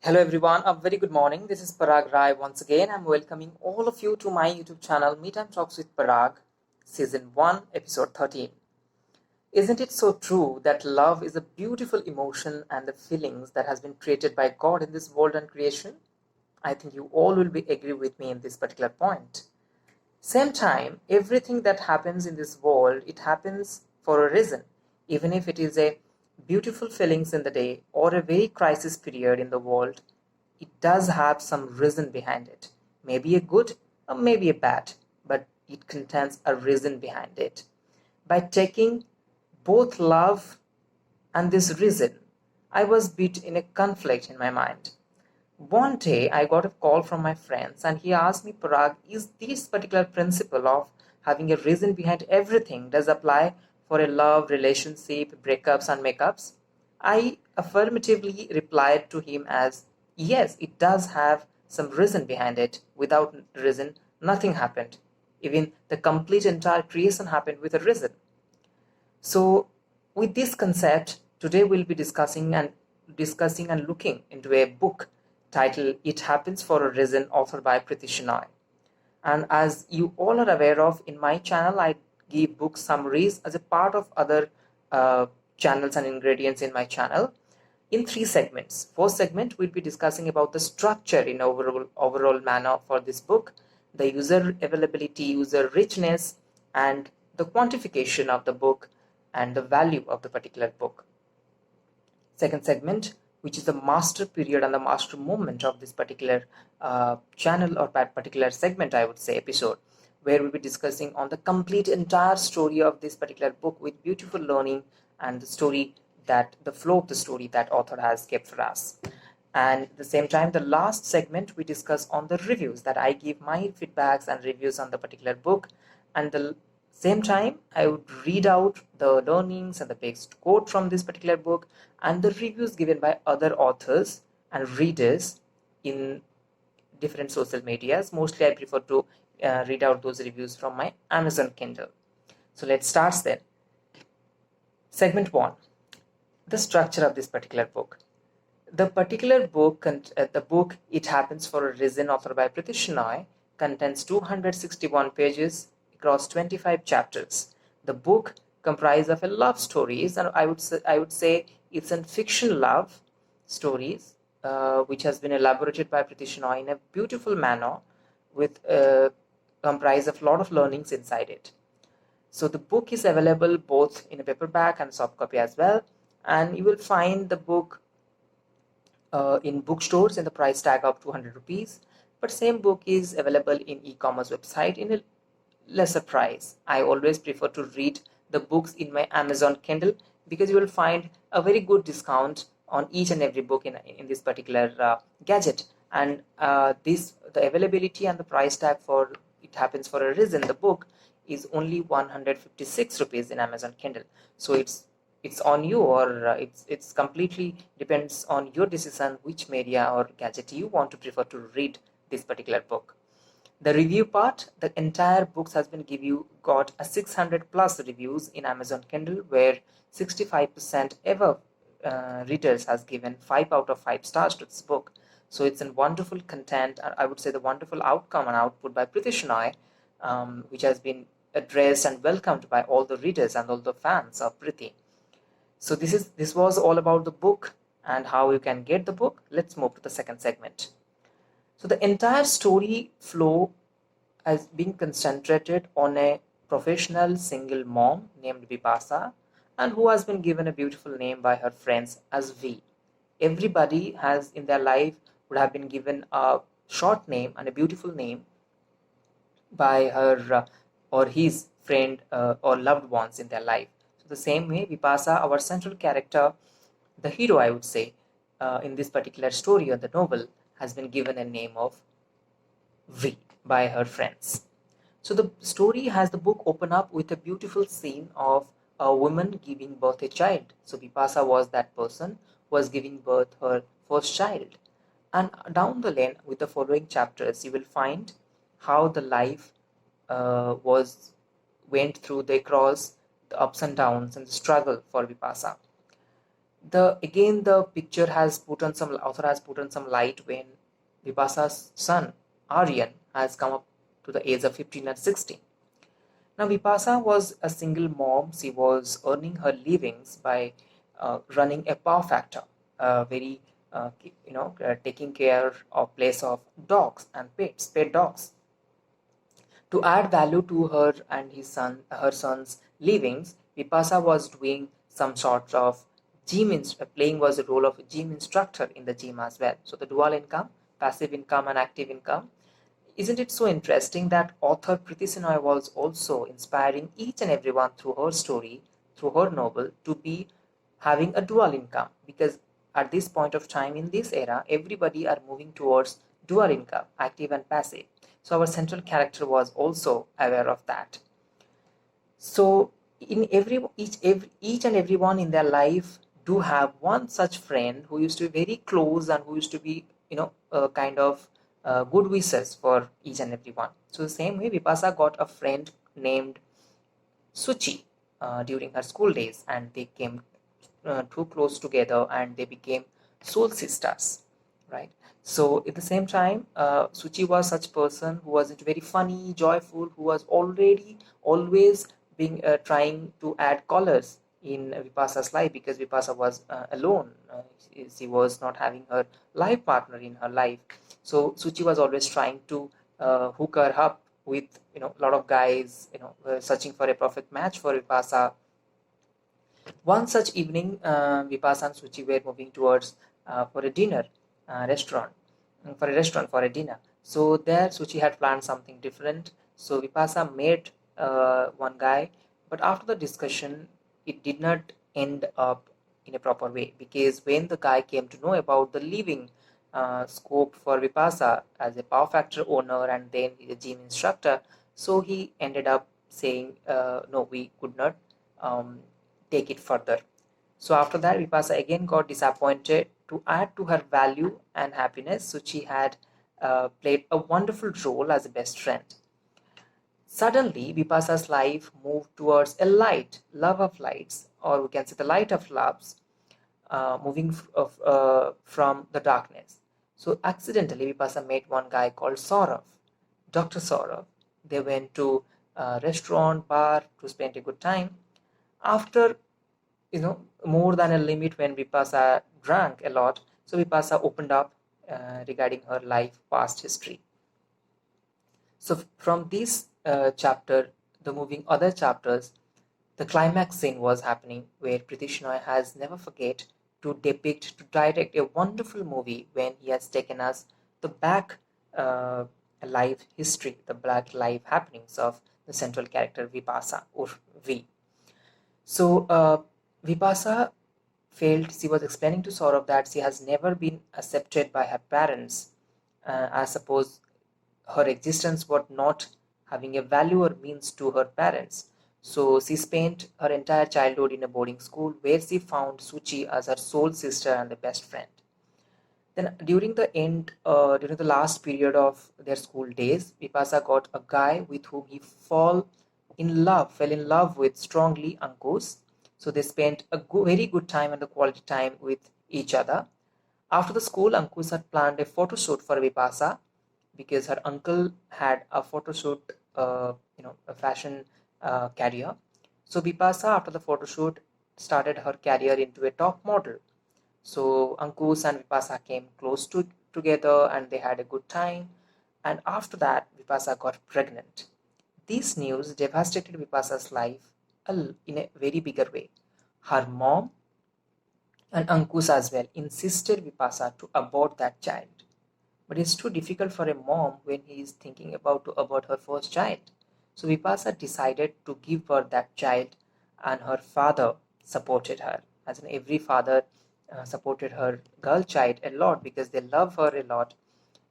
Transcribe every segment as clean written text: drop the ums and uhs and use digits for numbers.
Hello everyone, a very good morning. This is Parag Rai once again. I'm welcoming all of you to my YouTube channel, Me Time Talks with Parag, Season 1, Episode 13. Isn't it so true that love is a beautiful emotion and the feelings that has been created by God in this world and creation? I think you all will be agree with me in this particular point. Same time, everything that happens in this world, it happens for a reason. Even if it is a beautiful feelings in the day or a very crisis period in the world, it does have some reason behind it. Maybe a good or maybe a bad, but it contains a reason behind it. By taking both love and this reason, I was bit in a conflict in my mind. One day I got a call from my friends and he asked me, Parag, is this particular principle of having a reason behind everything does apply for a love, relationship, breakups and makeups? I affirmatively replied to him as, yes, it does have some reason behind it. Without reason, nothing happened. Even the complete entire creation happened with a reason. So, with this concept, today we'll be discussing and looking into a book titled "It Happens for a Reason," authored by Priti Shenoy. And as you all are aware of, in my channel, I give book summaries as a part of other channels and ingredients in my channel in three segments. First segment, we'll be discussing about the structure in overall manner for this book, the user availability, user richness, and the quantification of the book and the value of the particular book. Second segment, which is the master period and the master moment of this particular channel or particular segment, I would say, episode, where we'll be discussing on the complete entire story of this particular book with beautiful learning and the story that the flow of the story that author has kept for us. And at the same time, the last segment we discuss on the reviews that I give my feedbacks and reviews on the particular book. And the same time, I would read out the learnings and the best quote from this particular book and the reviews given by other authors and readers in different social medias. Mostly I prefer to read out those reviews from my Amazon Kindle. So let's start then. Segment 1, the structure of this particular book. The particular book, the book It Happens for a Reason, authored by Priti Shenoy, contains 261 pages across 25 chapters. The book comprises of a love stories, and I would say it's a fiction love stories, which has been elaborated by Priti Shenoy in a beautiful manner, with comprise of a lot of learnings inside it. So the book is available both in a paperback and soft copy as well, and you will find the book in bookstores in the price tag of 200 rupees, but same book is available in e-commerce website in a lesser price. I always prefer to read the books in my Amazon Kindle because you will find a very good discount on each and every book in this particular gadget. And the availability and the price tag for It Happens for a Reason, the book, is only 156 rupees in Amazon Kindle. So it's on you, or it's completely depends on your decision which media or gadget you want to prefer to read this particular book. The review part, the entire books has been got a 600 plus reviews in Amazon Kindle, where 65% ever readers has given 5 out of 5 stars to this book. So it's a wonderful content, and I would say the wonderful outcome and output by Priti Shenoy, which has been addressed and welcomed by all the readers and all the fans of Priti. So this was all about the book and how you can get the book. Let's move to the second segment. So the entire story flow has been concentrated on a professional single mom named Vipasa, and who has been given a beautiful name by her friends as V. Everybody has in their life would have been given a short name and a beautiful name by her or his friend or loved ones in their life. So the same way, Vipasa, our central character, the hero, I would say, in this particular story or the novel, has been given a name of V by her friends. So the story has the book open up with a beautiful scene of a woman giving birth a child. So Vipasa was that person who was giving birth her first child. And down the lane with the following chapters, you will find how the life went through the cross, the ups and downs and the struggle for Vipasa. The picture has put on some author has put on some light when Vipassa's son Aryan has come up to the age of 15 and 16. Now Vipassa was a single mom. She was earning her livings by running a power factor, very taking care of place of dogs and pet dogs. To add value to her son's livings, Vipassa was doing some sort of playing was the role of a gym instructor in the gym as well. So the dual income, passive income and active income. Isn't it so interesting that author Priti Senoy was also inspiring each and everyone through her story, through her novel, to be having a dual income? Because at this point of time in this era, everybody are moving towards dual income, active and passive. So our central character was also aware of that. So in each and everyone in their life do have one such friend who used to be very close and who used to be kind of good wishes for each and everyone. So the same way Vipassa got a friend named Suchi during her school days, and they came too close together and they became soul sisters, right? So at the same time, Suchi was such person who was very funny, joyful, who was already always being trying to add colors in Vipassa's life, because Vipassa was alone. She was not having her life partner in her life. So Suchi was always trying to hook her up with a lot of guys, searching for a perfect match for Vipassa. One such evening, Vipassa and Suchi were moving towards for a dinner restaurant, for a dinner. So there, Suchi had planned something different. So Vipassa met one guy, but after the discussion, it did not end up in a proper way, because when the guy came to know about the living scope for Vipassa as a power factor owner and then a gym instructor, so he ended up saying, no, we could not take it further. So after that, Vipassa again got disappointed. To add to her value and happiness, Suchi had played a wonderful role as a best friend. Suddenly, Vipassa's life moved towards a light, love of lights, or we can say the light of loves, moving from the darkness. So accidentally, Vipassa met one guy called Saurav, Dr. Saurav. They went to a restaurant, bar to spend a good time. After more than a limit, when Vipassa drank a lot, so Vipassa opened up regarding her life past history. So from this chapter, the moving other chapters, the climax scene was happening where Priti Senoy has never forget to direct a wonderful movie when he has taken us the back life history, the black life happenings of the central character Vipassa or V. So Vipassa felt, she was explaining to Saurav that she has never been accepted by her parents. I suppose her existence was not having a value or means to her parents. So she spent her entire childhood in a boarding school where she found Suchi as her soul sister and the best friend. Then during the last period of their school days, Vipassa got a guy with whom he fell in love with strongly, Ankush. So they spent a very good time and a quality time with each other. After the school, Ankush had planned a photo shoot for Vipassa because her uncle had a photo shoot, a fashion career. So Vipassa, after the photo shoot, started her career into a top model. So Ankush and Vipassa came together and they had a good time. And after that, Vipassa got pregnant. This news devastated Vipassa's life in a very bigger way. Her mom and Ankush as well insisted Vipassa to abort that child. But it's too difficult for a mom when he is thinking about to abort her first child. So Vipassa decided to give birth that child, and her father supported her. As in every father supported her girl child a lot because they love her a lot.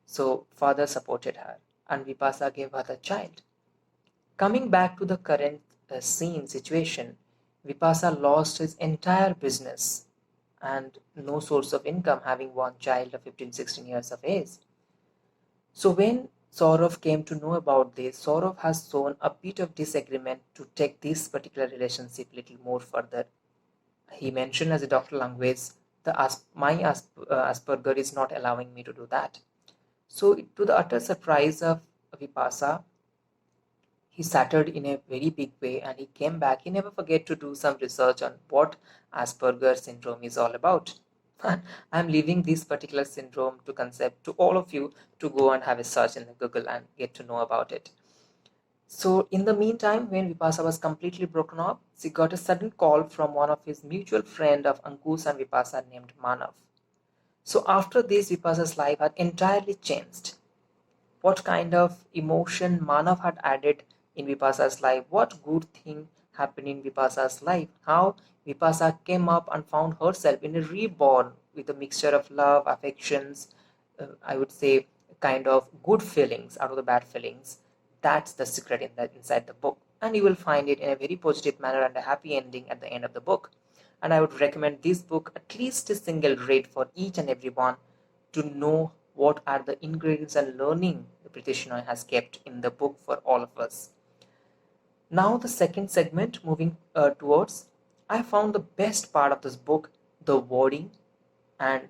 So father supported her, and Vipassa gave her the child. Coming back to the current scene situation, Vipassa lost his entire business and no source of income, having one child of 15-16 years of age. So when Saurav came to know about this, Saurav has shown a bit of disagreement to take this particular relationship little more further. He mentioned as a Dr. Language, my Asperger is not allowing me to do that. So, to the utter surprise of Vipasa, he stuttered in a very big way and he came back. He never forget to do some research on what Asperger syndrome is all about. I'm leaving this particular syndrome to concept to all of you to go and have a search in Google and get to know about it. So in the meantime, when Vipasa was completely broken up, she got a sudden call from one of his mutual friend of Ankush and Vipasa named Manav. So after this, Vipasa's life had entirely changed. What kind of emotion Manav had added in Vipasa's life, what good thing happened in Vipasa's life, how Vipasa came up and found herself in a reborn with a mixture of love, affections, I would say kind of good feelings out of the bad feelings. That's the secret inside the book. And you will find it in a very positive manner and a happy ending at the end of the book. And I would recommend this book at least a single read for each and everyone to know what are the ingredients and learning the Priti Shenoy has kept in the book for all of us. Now the second segment, moving towards, I found the best part of this book, the wording and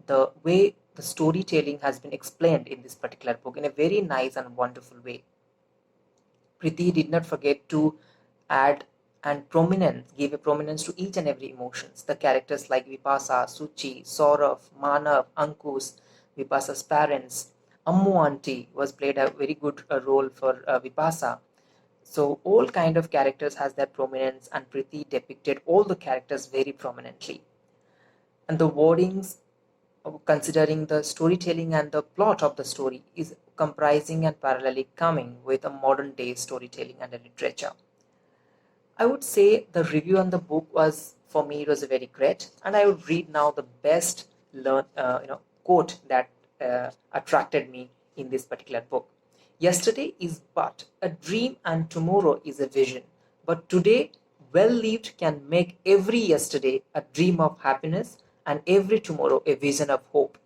the way the storytelling has been explained in this particular book in a very nice and wonderful way. Priti did not forget to add and give a prominence to each and every emotions. The characters like Vipasa, Suchi, Saurav, Manav, Ankush, Vipasa's parents, Ammu auntie was played a very good role for Vipasa. So all kind of characters has their prominence and Priti depicted all the characters very prominently. And the wordings, considering the storytelling and the plot of the story, is comprising and parallelly coming with a modern day storytelling and a literature. I would say the review on the book was, for me, it was very great, and I would read now the best quote that attracted me in this particular book. Yesterday is but a dream and tomorrow is a vision, but today well lived can make every yesterday a dream of happiness and every tomorrow a vision of hope.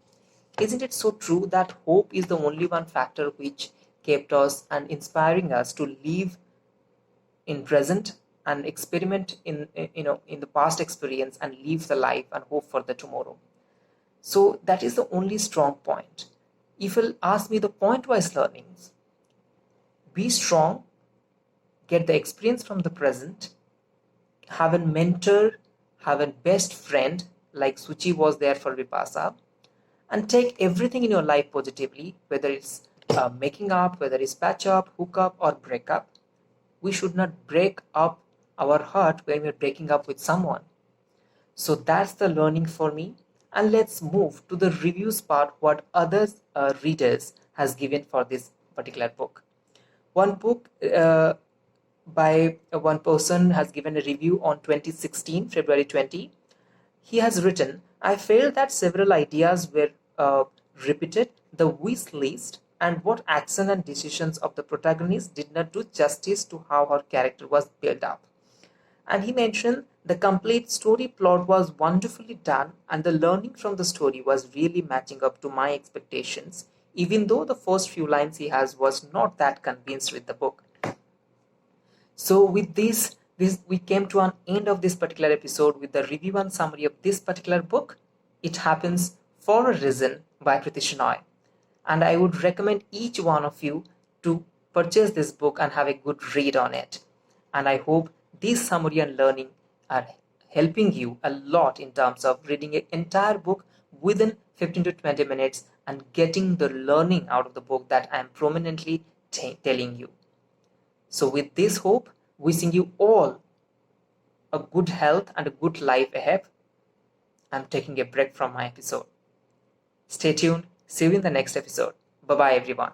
Isn't it so true that hope is the only one factor which kept us and inspiring us to live in present and experiment in the past experience and live the life and hope for the tomorrow? So that is the only strong point. If you'll ask me the point-wise learnings, be strong, get the experience from the present, have a mentor, have a best friend like Suchi was there for Vipasa, and take everything in your life positively, whether it's making up, whether it's patch up, hook up, or break up. We should not break up our heart when we're breaking up with someone. So that's the learning for me. And let's move to the reviews part, what other readers has given for this particular book. One book by one person has given a review on 2016, February 20. He has written, I felt that several ideas were repeated, the wish list, and what action and decisions of the protagonist did not do justice to how her character was built up. And he mentioned the complete story plot was wonderfully done, and the learning from the story was really matching up to my expectations, even though the first few lines he has was not that convinced with the book. So with this we came to an end of this particular episode with the review and summary of this particular book. It Happens for a Reason by Priti Shenoy. And I would recommend each one of you to purchase this book and have a good read on it. And I hope this summary and learning are helping you a lot in terms of reading an entire book within 15 to 20 minutes and getting the learning out of the book that I am prominently telling you. So with this hope, wishing you all a good health and a good life ahead, I'm taking a break from my episode. Stay tuned. See you in the next episode. Bye-bye, everyone.